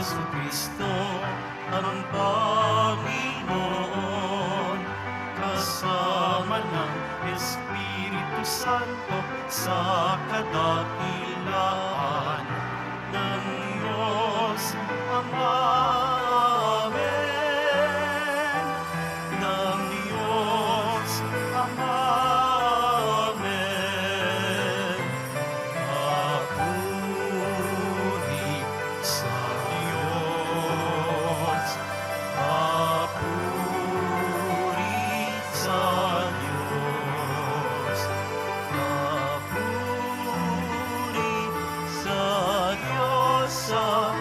Jesucristo ang Panginoon, kasama ng Espiritu Santo sa kadakilaan ng Diyos Ama. Amen. Ng Diyos Ama. Amen. Papuri sa Diyos. Papuri sa Diyos. Papuri sa Diyos sa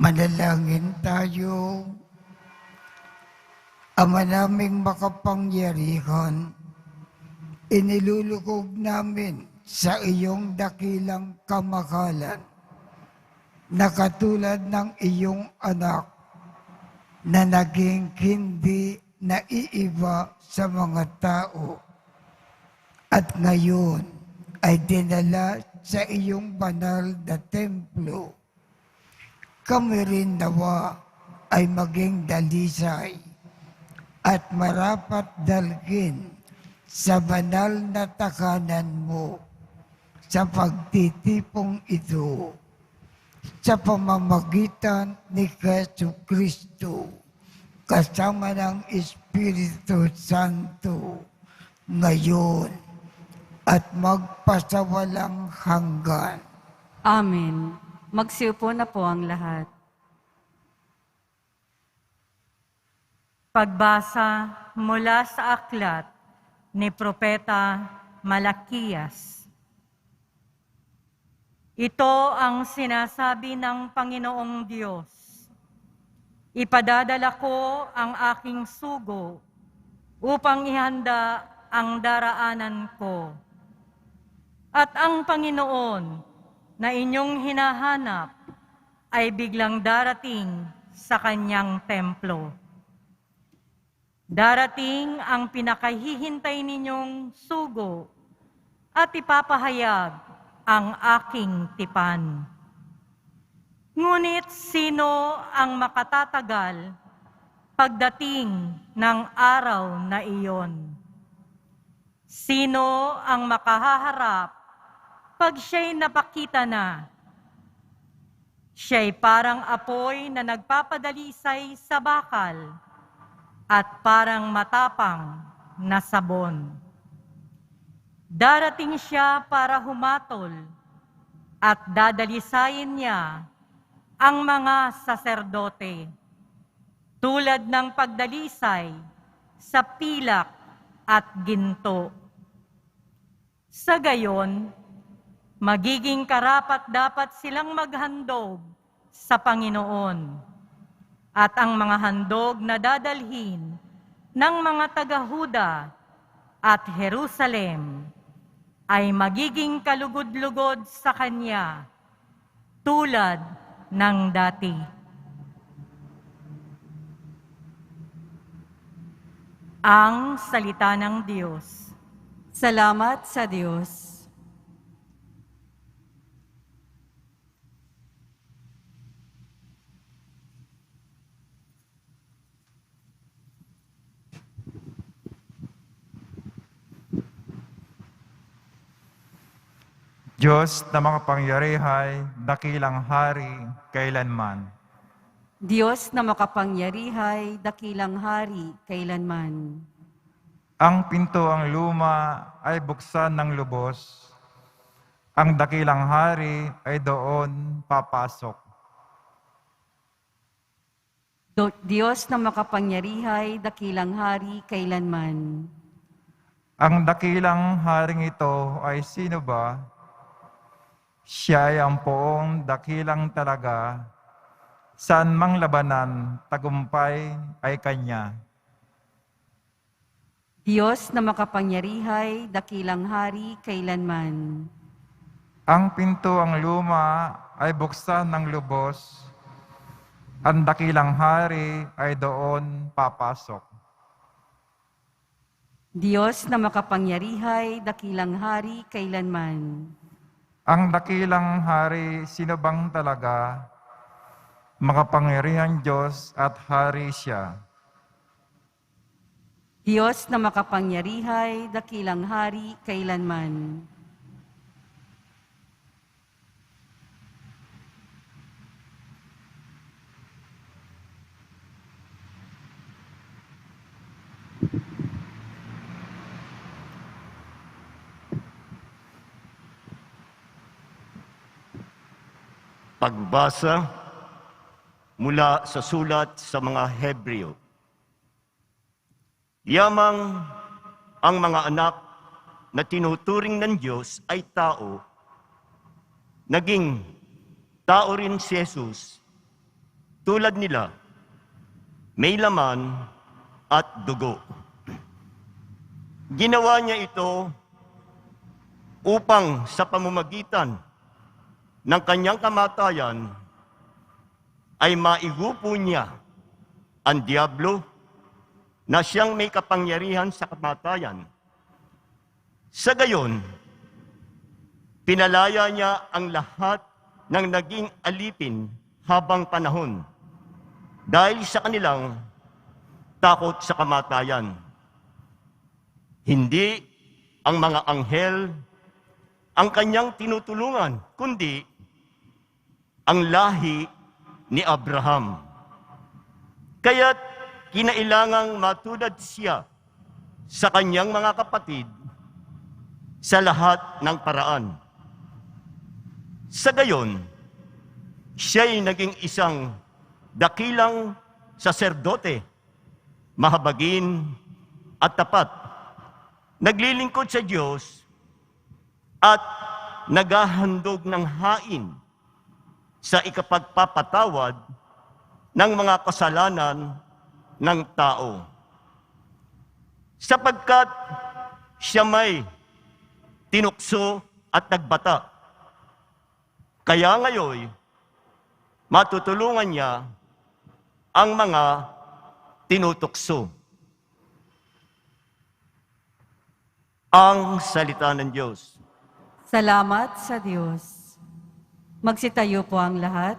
Manalangin tayo. Ama naming makapangyarihan, inilulugog namin sa iyong dakilang kamakalan na katulad ng iyong anak na naging hindi naiiba sa mga tao at ngayon ay dinala sa iyong banal na templo. Kami rin nawa ay maging dalisay at marapat dalhin sa banal na takanan mo sa pagtitipong ito sa pamamagitan ni Jesucristo kasama ng Espiritu Santo ngayon at magpasawalang hanggan. Amen. Magsiupo na po ang lahat. Pagbasa mula sa aklat ni Propeta Malakiyas. Ito ang sinasabi ng Panginoong Diyos. Ipadadala ko ang aking sugo upang ihanda ang daraanan ko. At ang Panginoon na inyong hinahanap ay biglang darating sa kanyang templo. Darating ang pinakahihintay ninyong sugo at ipapahayag ang aking tipan. Ngunit sino ang makatatagal pagdating ng araw na iyon? Sino ang makahaharap pag siya'y napakita na? Siya'y parang apoy na nagpapadalisay sa bakal at parang matapang na sabon. Darating siya para humatol at dadalisayin niya ang mga saserdote tulad ng pagdalisay sa pilak at ginto. Sa gayon, magiging karapat-dapat silang maghandog sa Panginoon. At ang mga handog na dadalhin ng mga taga-Huda at Jerusalem ay magiging kalugod-lugod sa Kanya, tulad ng dati. Ang salita ng Diyos. Salamat sa Diyos. Diyos na makapangyarihay, dakilang hari, kailanman. Diyos na makapangyarihay, dakilang hari, kailanman. Ang pintuang luma ay buksan ng lubos. Ang dakilang hari ay doon papasok. Diyos na makapangyarihay, dakilang hari, kailanman. Ang dakilang haring ito ay sino ba? Siya ay ang poong dakilang talaga, saan mang labanan, tagumpay ay Kanya. Diyos na makapangyarihay, dakilang hari, kailanman. Ang pintuang luma ay buksan ng lubos. ang dakilang hari ay doon papasok. Diyos na makapangyarihay, dakilang hari kailanman. Ang dakilang hari, sino bang talaga? Makapangyarihan Diyos at hari siya. Diyos na makapangyarihay, dakilang hari kailanman. Pagbasa mula sa sulat sa mga Hebreo. Yamang ang mga anak na tinuturing ng Diyos ay tao, naging tao rin si Jesus, tulad nila, may laman at dugo. Ginawa niya ito upang sa pamamagitan ng kanyang kamatayan ay maigupo niya ang Diablo na siyang may kapangyarihan sa kamatayan. Sa gayon, pinalaya niya ang lahat ng naging alipin habang panahon dahil sa kanilang takot sa kamatayan. Hindi ang mga anghel ang kanyang tinutulungan, kundi ang lahi ni Abraham. Kaya't kinailangang matulad siya sa kanyang mga kapatid sa lahat ng paraan. Sa gayon, siya'y naging isang dakilang saserdote, mahabagin at tapat, naglilingkod sa Diyos at naghahandog ng hain sa ikapagpapatawad ng mga kasalanan ng tao. Sapagkat siya may tinukso at nagbata. Kaya ngayon, matutulungan niya ang mga tinutukso. Ang salita ng Diyos. Salamat sa Diyos. Magsitayo po ang lahat.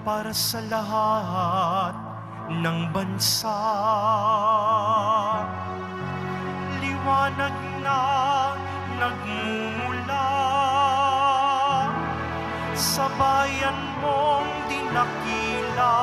Para sa lahat ng bansa, liwanag na nagmumula sa bayan mong dinakila.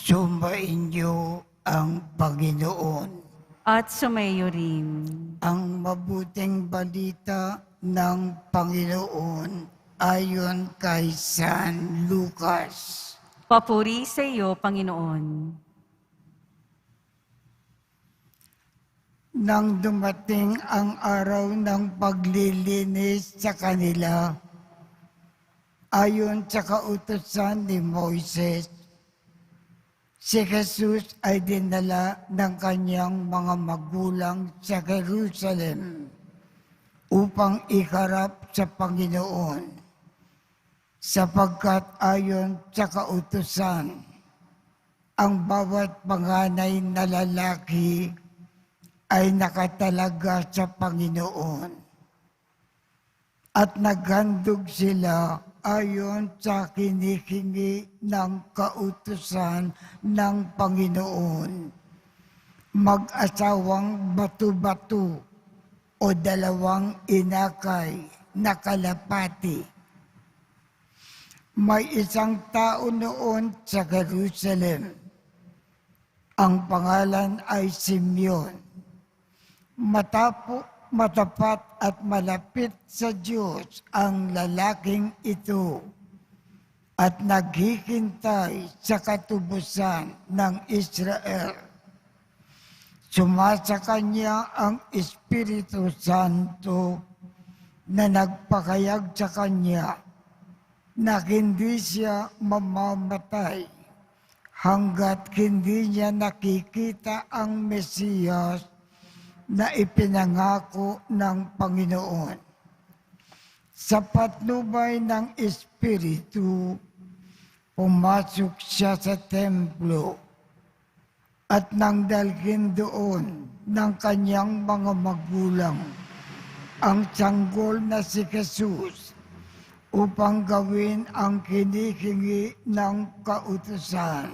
Sumainyo ang Panginoon. At sumayo rin. Ang mabuting balita ng Panginoon ayon kay San Lucas. Papuri sa iyo, Panginoon. Nang dumating ang araw ng paglilinis sa kanila, ayon sa kautusan ni Moises, si Jesus ay dinala ng kanyang mga magulang sa Jerusalem upang iharap sa Panginoon, sapagkat ayon sa kautusan, ang bawat panganay na lalaki ay nakatalaga sa Panginoon. At naghandog sila ayon sa kinihingi ng kautusan ng Panginoon. Mag-asawang batu-batu o dalawang inakay na kalapati. May isang tao noon sa Jerusalem. Ang pangalan ay Simeon. Matapat at malapit sa Diyos ang lalaking ito at naghihintay sa katubusan ng Israel. Sumasa kanya ang Espiritu Santo na nagpakayag sa kanya na hindi siya mamamatay hanggat hindi niya nakikita ang Mesiyas na ipinangako ng Panginoon. Sa patnubay ng Espiritu, pumasok siya sa templo at nang dalhin doon ng kanyang mga magulang ang sanggol na si Jesus upang gawin ang kinihingi ng kautusan.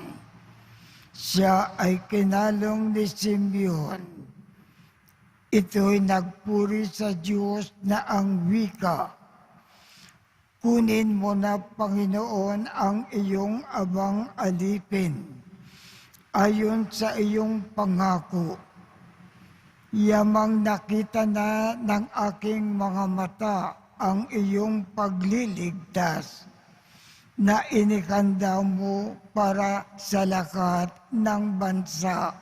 Siya ay kinalong ni Simeon. Ito'y nagpuri sa Diyos na ang wika, "Kunin mo na, Panginoon, ang iyong abang alipin, ayon sa iyong pangako. Yamang nakita na ng aking mga mata ang iyong pagliligtas na inikanda mo para sa lahat ng bansa.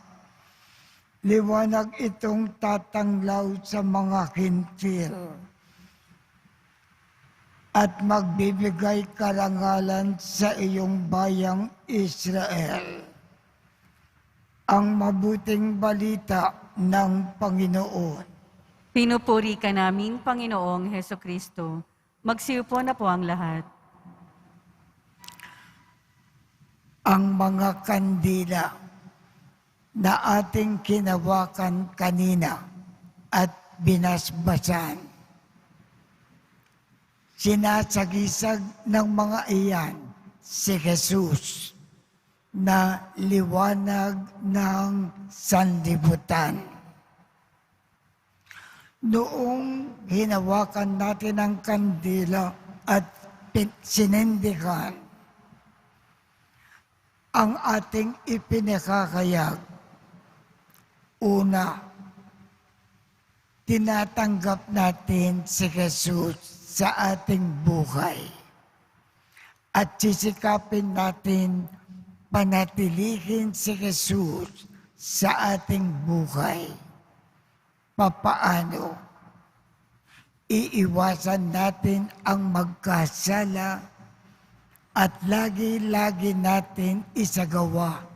Liwanag itong tatanglaw sa mga hintil at magbibigay karangalan sa iyong bayang Israel. Ang mabuting balita ng Panginoon." Pinupuri ka namin, Panginoong Hesukristo. Magsiupo na po ang lahat. Ang mga kandila na ating kinawakan kanina at binasbasan, sinasagisag ng mga iyan si Jesus na liwanag ng sanlibutan. Noong hinawakan natin ang kandila at sinindihan, ang ating ipinakakayag, una, tinatanggap natin si Jesus sa ating buhay at sisikapin natin panatilihin si Jesus sa ating buhay. Papaano? Iiwasan natin ang magkasala at lagi-lagi natin isagawa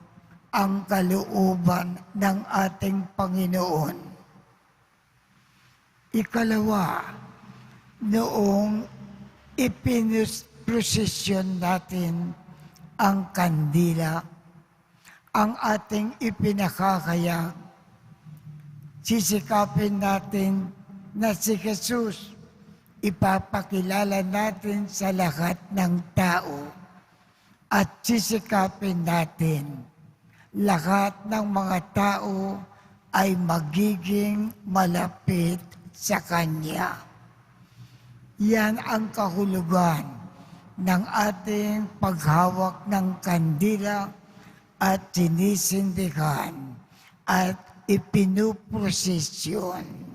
ang kalooban ng ating Panginoon. Ikalawa, noong ipinusprosesyon natin ang kandila, ang ating ipinakakayag, sisikapin natin na si Jesus ipapakilala natin sa lahat ng tao at sisikapin natin lahat ng mga tao ay magiging malapit sa Kanya. Yan ang kahulugan ng ating paghawak ng kandila at sinisindihan at ipinuprosesyon.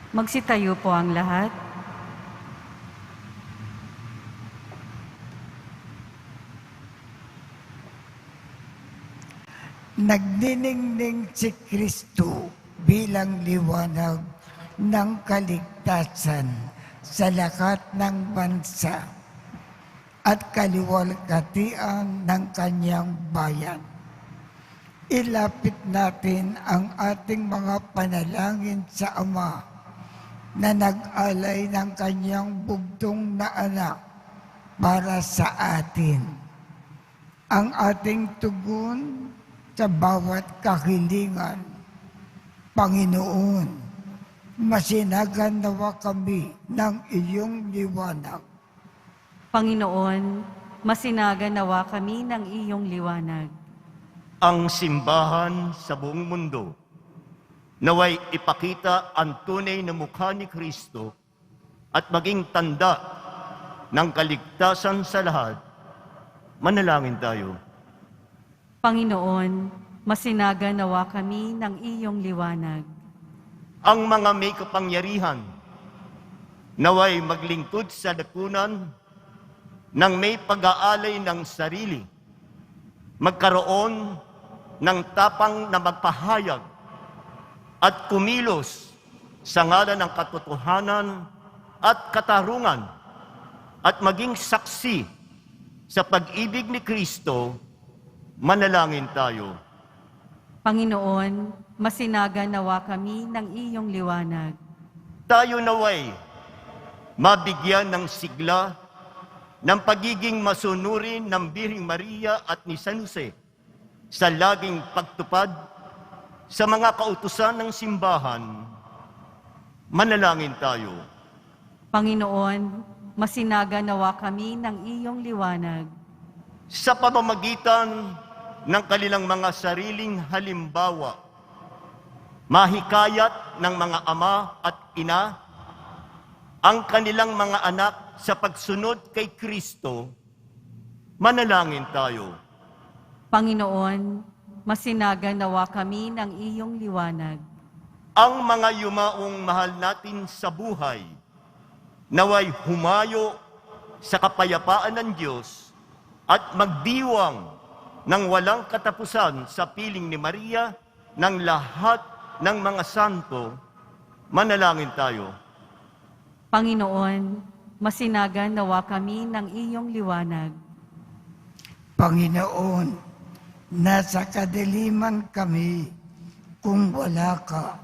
Magsitayo po ang lahat. Nagniningning si Kristo bilang liwanag ng kaligtasan sa lahat ng bansa at kaliwalhatian ng kanyang bayan. Ilapit natin ang ating mga panalangin sa Ama na nag-alay ng kanyang bugtong na anak para sa atin. Ang ating tugon sa bawat kahilingan Panginoon, masinagan nawa kami ng iyong liwanag. Panginoon, masinaga nawa kami ng iyong liwanag. Ang simbahan sa buong mundo, naway ipakita ang tunay na mukha ni Kristo at maging tanda ng kaligtasan sa lahat. Manalangin tayo. Panginoon, masinaga nawa kami ng iyong liwanag. Ang mga may kapangyarihan, naway maglingkod sa lakunan ng may pag-aalay ng sarili, magkaroon ng tapang na magpahayag at kumilos sa ngalan ng katotohanan at katarungan at maging saksi sa pag-ibig ni Kristo. Manalangin tayo. Panginoon, masinaga nawa kami ng iyong liwanag. Tayo naway mabigyan ng sigla ng pagiging masunurin ng Birheng Maria at ni San Jose sa laging pagtupad sa mga kautusan ng simbahan. Manalangin tayo. Panginoon, masinaga nawa kami ng iyong liwanag. Sa pamamagitan ng kanilang mga sariling halimbawa, mahikayat ng mga ama at ina ang kanilang mga anak sa pagsunod kay Kristo. Manalangin tayo. Panginoon, masinaga nawa kami ng iyong liwanag. Ang mga yumaong mahal natin sa buhay, naway humayo sa kapayapaan ng Diyos at magdiwang ng walang katapusan sa piling ni Maria ng lahat ng mga santo. Manalangin tayo. Panginoon, masinaga nawa kami ng iyong liwanag. Panginoon, nasa kadiliman kami kung wala ka.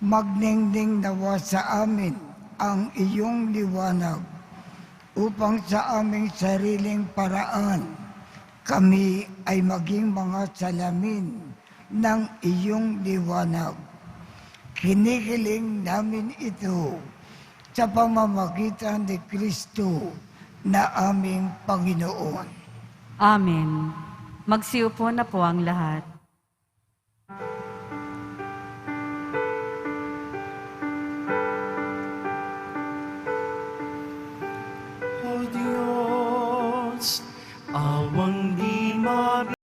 Magningning nawa sa amin ang iyong liwanag upang sa aming sariling paraan kami ay maging mga salamin ng iyong liwanag. Kinikiling namin ito sa pamamagitan ni Kristo na aming Panginoon. Amen. Magsiupo na po ang lahat. O Diyos, awang di mabigyan.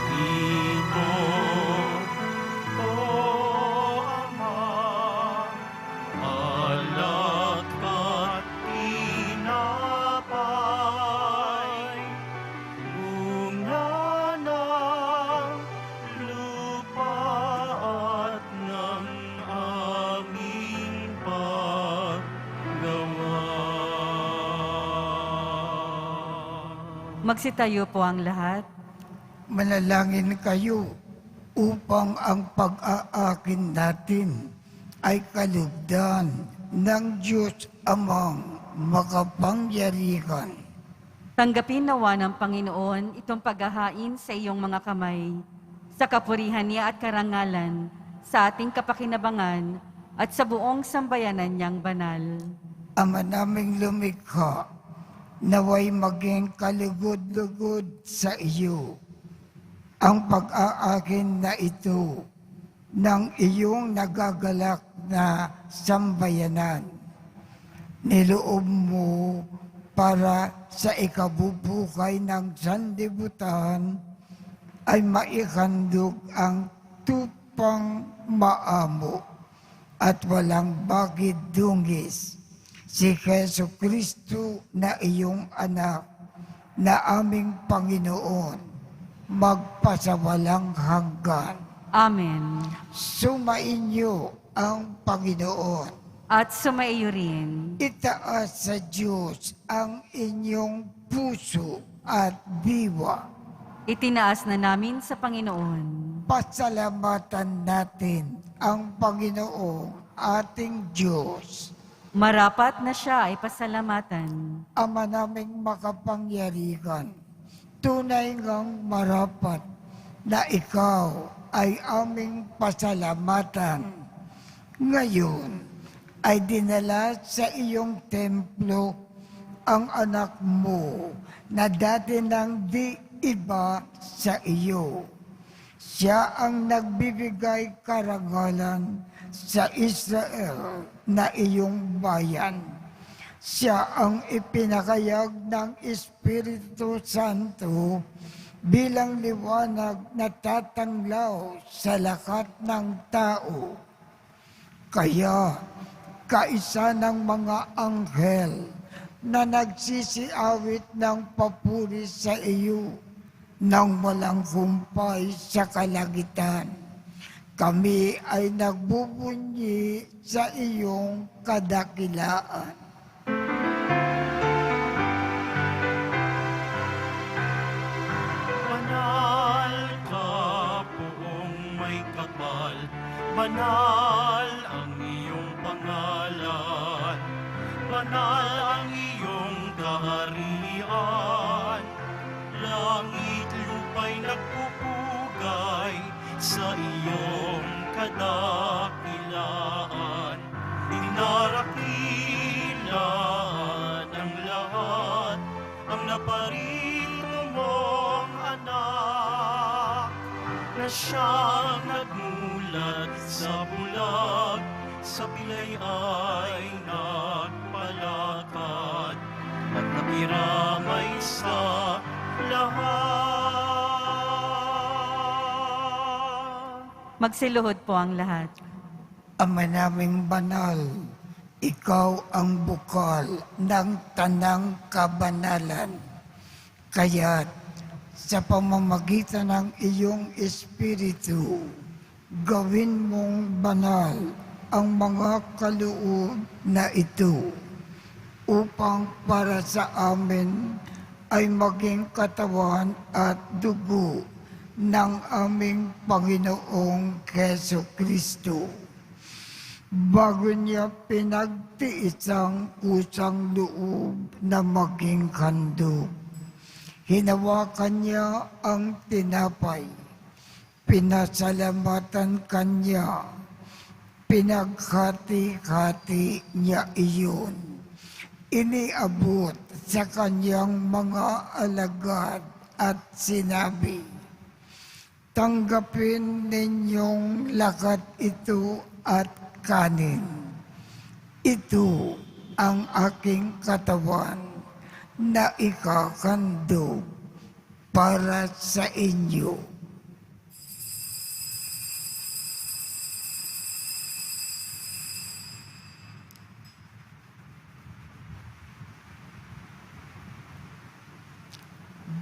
Narito, O Ama, alak at tinapay, bunga ng lupa at ng aming paggawa. Magsitayo po ang lahat. Manalangin kayo upang ang pag-aakin natin ay kalugdan ng Diyos Amang makapangyarihan. Tanggapin nawa ng Panginoon itong paghahain sa iyong mga kamay, sa kapurihan niya at karangalan, sa ating kapakinabangan at sa buong sambayanan niyang banal. Ama naming lumikha, naway maging kalugod-lugod sa iyo ang pag-aakin na ito ng iyong nagagalak na sambayanan. niloob mo para sa ikabubuhay ng sanlibutan ay maikandog ang tupang maamo at walang bagid dungis, si Jesu Kristo na iyong anak, na aming Panginoon, magpasawalang hanggan. Amen. Sumainyo ang Panginoon. At sumaiyo rin. Itaas sa Diyos ang inyong puso at diwa. Itinaas na namin sa Panginoon. Pasalamatan natin ang Panginoong ating Diyos. Marapat na siya ay pasalamatan. Ama naming makapangyarihan, tunay ngang marapat na ikaw ay aming pasalamatan. Ngayon ay dinala sa iyong templo ang anak mo na dati nang di iba sa iyo. Siya ang nagbibigay karangalan sa Israel na iyong bayan. Siya ang ipinakayag ng Espiritu Santo bilang liwanag na tatanglaw sa lakat ng tao. Kaya, kaisa ng mga anghel na nagsisiawit ng papuri sa iyo nang walang humpay sa kalangitan. Kami ay nagbubunyi sa iyong kadakilaan. Banal ka poong may kapal, banal ang iyong pangalan, banal ang iyong kaharian. Langit lupa'y nagpupugay sa iyong kadakilaan. Dinarakilan ang lahat, ang naparito mong anak, na siyang nagmulat sa bulag, sa pilay ay nagpalakad, at napiramay sa lahat. Magsiluhod po ang lahat. Ama naming banal, ikaw ang bukal ng tanang kabanalan. Kaya't sa pamamagitan ng iyong Espiritu, gawin mong banal ang mga kaloob na ito upang para sa amin ay maging katawan at dugo ng aming Panginoong Heso Kristo. Bago niya pinagtiis ang kusang loob na maging handog, hinawakan niya ang tinapay, pinasalamatan kanya, pinaghati-hati niya iyon. Iniabot sa kanyang mga alagad at sinabi, "Tanggapin ninyong lakat ito at kanin. Ito ang aking katawan na ikakandog para sa inyo."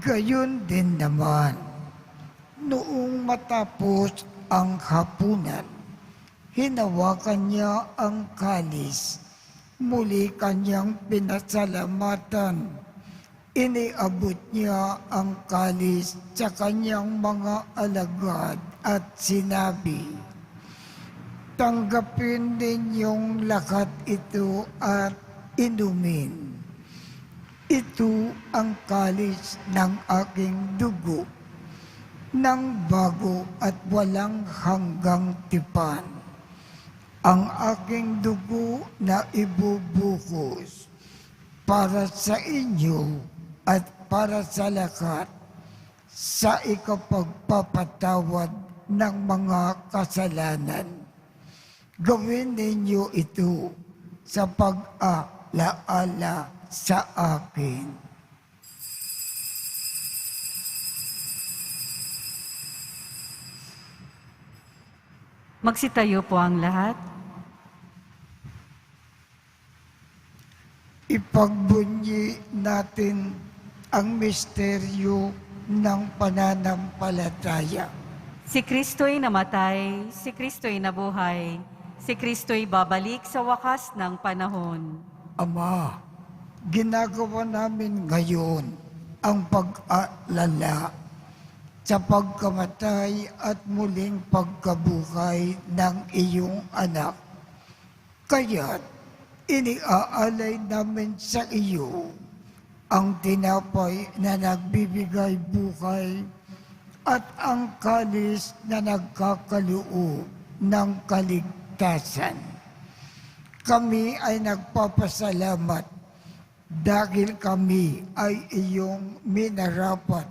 Gayon din naman, noong matapos ang hapunan, hinawakan niya ang kalis, muli kanyang pinasalamatan. Iniabot niya ang kalis sa kanyang mga alagad at sinabi, "Tanggapin ninyong lakat ito at inumin. Ito ang kalis ng aking dugo, ng bago at walang hanggang tipan. Ang aking dugo na ibubuhos para sa inyo at para sa lakat sa ikapagpapatawad ng mga kasalanan. Gawin ninyo ito sa pag-aak maglaala sa akin. Magsitayo po ang lahat. Ipagbunyi natin ang misteryo ng pananampalataya. Si Kristo'y namatay, si Kristo'y nabuhay, si Kristo'y babalik sa wakas ng panahon. Ama, ginagawa namin ngayon ang pag-aalala sa pagkamatay at muling pagkabuhay ng iyong anak. Kaya't iniaalay namin sa iyo ang tinapay na nagbibigay buhay at ang kalis na nagkakaloob ng kaligtasan. Kami ay nagpapasalamat dahil kami ay iyong minarapat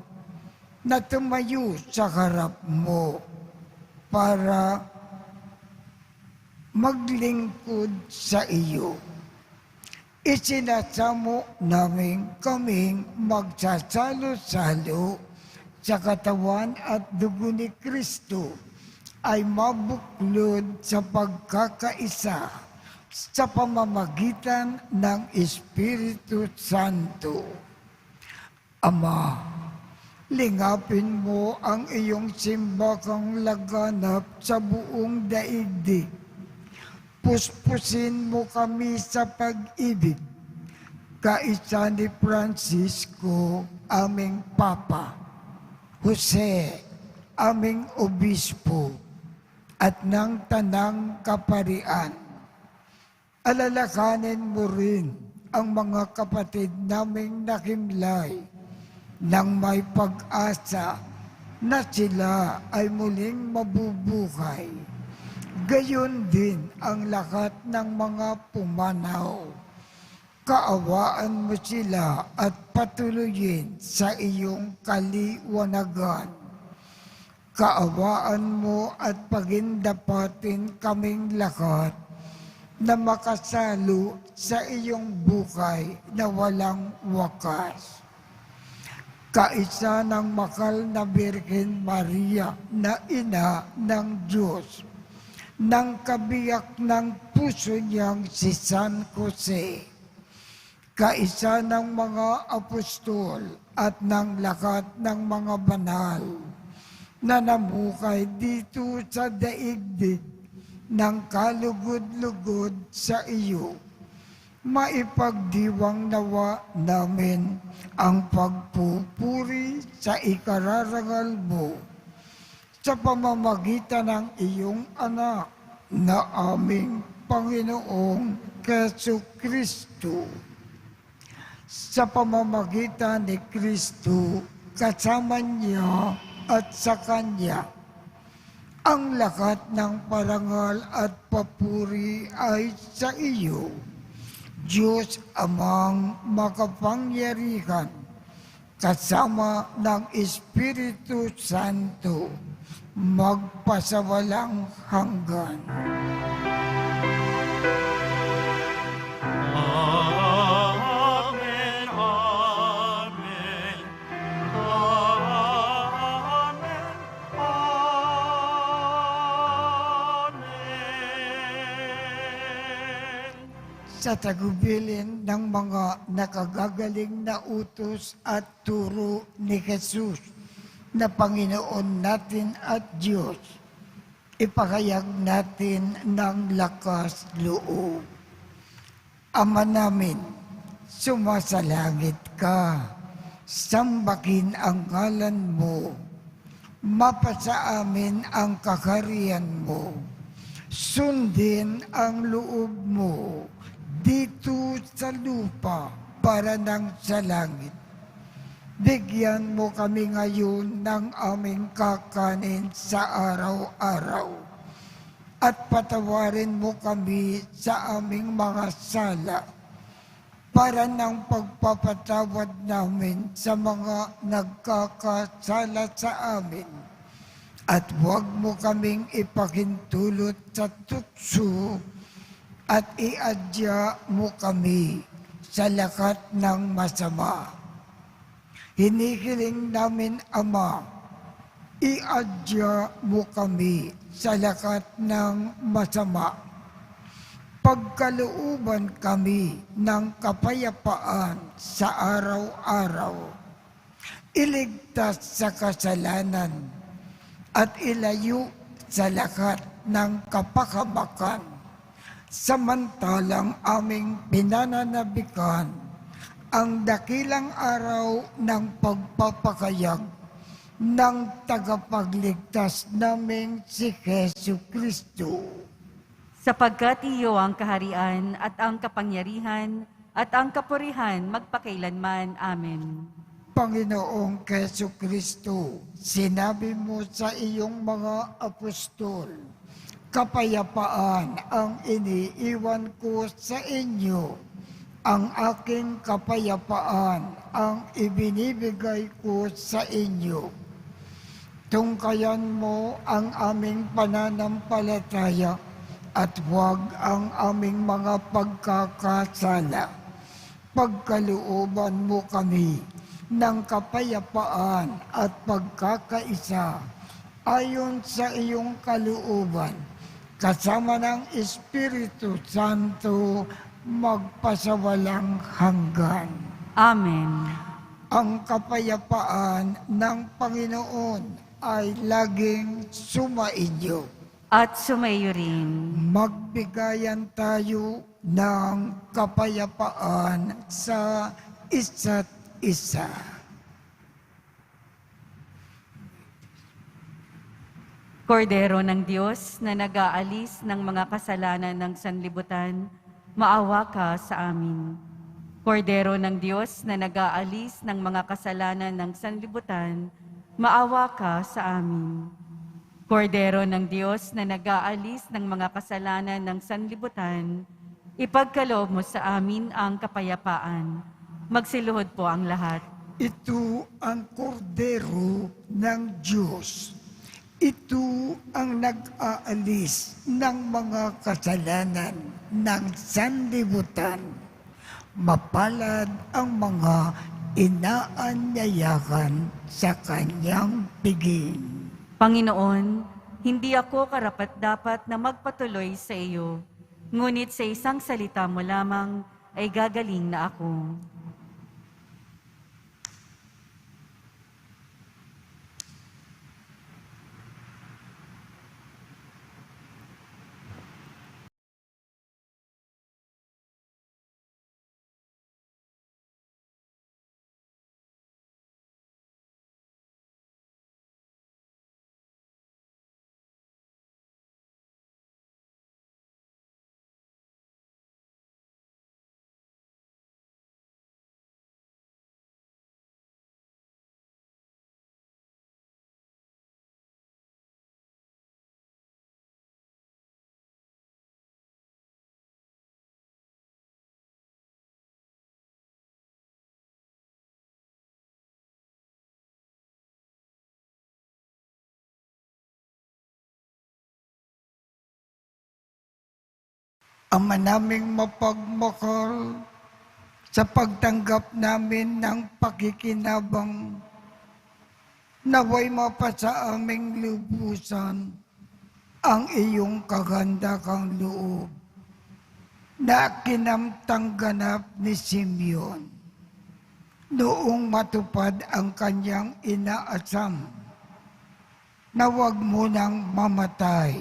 na tumayo sa harap mo para maglingkod sa iyo. Isinasamo namin kaming magsasalo-salo sa katawan at dugo ni Kristo ay mabuklod sa pagkakaisa sa pamamagitan ng Espiritu Santo. Ama, lingapin mo ang iyong simbakang laganap sa buong daigdig. Puspusin mo kami sa pag-ibig, kaisa ni Francisco, aming Papa, Jose, aming Obispo, at ng Tanang Kaparian. Alalakanin mo rin ang mga kapatid naming nakimlay nang may pag-asa na sila ay muling mabubuhay. Gayon din ang lahat ng mga pumanaw. Kaawaan mo sila at patuloyin sa iyong kaliwanagan. Kaawaan mo at pagindapatin kaming lahat na makasalo sa iyong buhay na walang wakas. Kaisa ng makal na Birhen Maria na ina ng Diyos, ng kabiyak ng puso niyang si San Jose, kaisa ng mga apostol at ng lahat ng mga banal na namuhay dito sa daigdig ng kalugod-lugod sa iyo, maipagdiwang nawa namin ang pagpupuri sa ikararangal mo sa pamamagitan ng iyong anak na aming Panginoong Jesucristo. Sa pamamagitan ni Kristo, kasama niya at sa Kanya, ang lahat ng parangal at papuri ay sa iyo, Diyos Amang makapangyarihan, kasama ng Espiritu Santo, magpasawalang hanggan. Amen, amen, amen, amen. Sa tagubilin ng mga nakagagaling na utos at turo ni Jesus na Panginoon natin at Diyos, ipahayag natin ng lakas loob. Ama namin, sumasalangit ka, sambahin ang ngalan mo, mapasa amin ang kakarian mo, sundin ang loob mo dito sa lupa para nang sa langit. Bigyan mo kami ngayon ng aming kakanin sa araw-araw at patawarin mo kami sa aming mga sala para ng pagpapatawad namin sa mga nagkakasala sa amin. At huwag mo kaming ipahintulot sa tukso at iadya mo kami sa lakat ng masama. Hinihiling namin, Ama, iadya mo kami sa lakat ng masama. Pagkalooban kami ng kapayapaan sa araw-araw. Iligtas sa kasalanan at ilayo sa lakat ng kapakamakan. Samantalang aming pinananabikan ang dakilang araw ng pagpapakayag ng tagapagligtas naming si Jesu Kristo. Sapagkat iyo ang kaharian at ang kapangyarihan at ang kapurihan magpakailanman. Amen. Panginoong Jesu Kristo, sinabi mo sa iyong mga apostol, kapayapaan ang iniiwan ko sa inyo. Ang aking kapayapaan ang ibinibigay ko sa inyo. Tungkayan mo ang aming pananampalataya at huwag ang aming mga pagkakasala. Pagkalooban mo kami ng kapayapaan at pagkakaisa ayon sa iyong kalooban, kasama ng Espiritu Santo magpasawalang hanggan. Amen. Ang kapayapaan ng Panginoon ay laging sumainyo. At sumayo rin. Magbigayan tayo ng kapayapaan sa isa't isa. Kordero ng Diyos na nag-aalis ng mga kasalanan ng sanlibutan, maawa ka sa amin. Kordero ng Diyos na nag-aalis ng mga kasalanan ng sanlibutan, maawa ka sa amin. Kordero ng Diyos na nag-aalis ng mga kasalanan ng sanlibutan, ipagkaloob mo sa amin ang kapayapaan. Magsiluhod po ang lahat. Ito ang kordero ng Diyos. Ito ang nag-aalis ng mga kasalanan ng sanlibutan. Mapalad ang mga inaanyayahan sa kanyang piging. Panginoon, hindi ako karapat-dapat na magpatuloy sa iyo, ngunit sa isang salita mo lamang ay gagaling na ako. Ama naming mapagmahal, sa pagtanggap namin ng pakikinabang, naway mapasa aming lubusan ang iyong kagandakang loob na kinamtang ganap ni Simeon noong matupad ang kanyang inaasam na huwag munang mamatay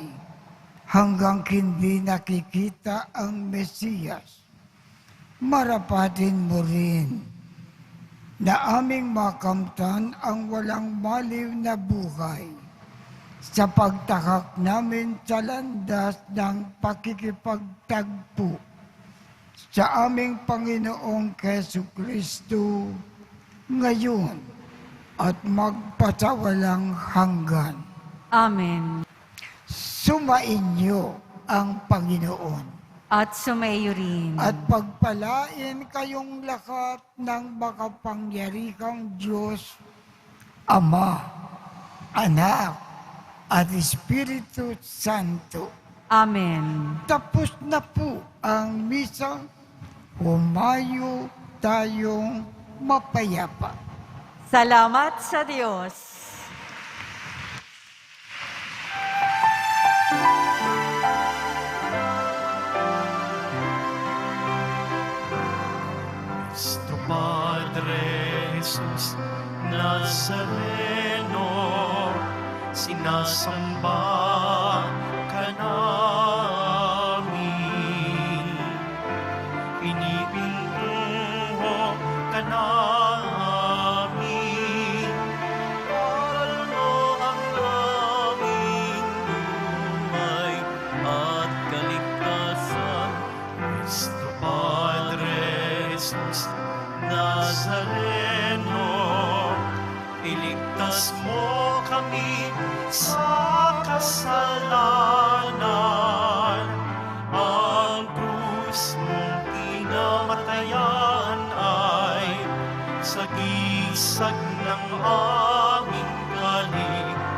hanggang hindi nakikita ang Mesiyas. Marapatin mo rin na aming makamtan ang walang maliw na buhay sa pagtakak namin sa landas ng pakikipagtagpo sa aming Panginoong Jesu Kristo ngayon at magpasawalang hanggan. Amen. Sumainyo ang Panginoon At sumayo rin. at pagpalain kayong lahat ng makapangyarihang Diyos, Ama, Anak, at Espiritu Santo. Amen. Tapos na po ang misa. humayo tayong mapayapa. Salamat sa Diyos. Nuestro Padre Jesus Nazareno, sinasamba ka namin. Pinipintuho ka namin. Aral mo ang aming buhay at kaligtasan. Nuestro Padre Jesus Nazareno, iligtas mo kami sa kasalanan. Ang krus mong pinamatayan ay sagisag ng aming kaligtasan.